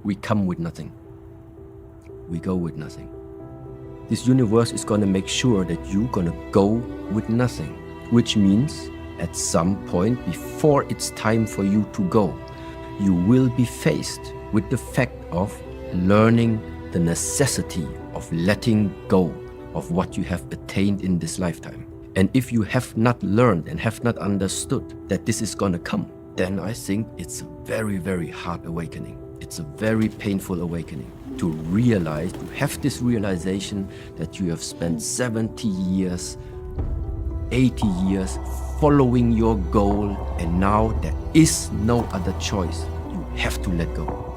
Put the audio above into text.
we come with nothing. We go with nothing. This universe is going to make sure that you're going to go with nothing, which means at some point before it's time for you to go, you will be faced with the fact of learning the necessity of letting go of what you have attained in this lifetime. And if you have not learned and have not understood that this is going to come, then I think it's a very, very hard awakening. It's a very painful awakening to realize, to have this realization that you have spent 70 years, 80 years following your goal, and now there is no other choice. You have to let go.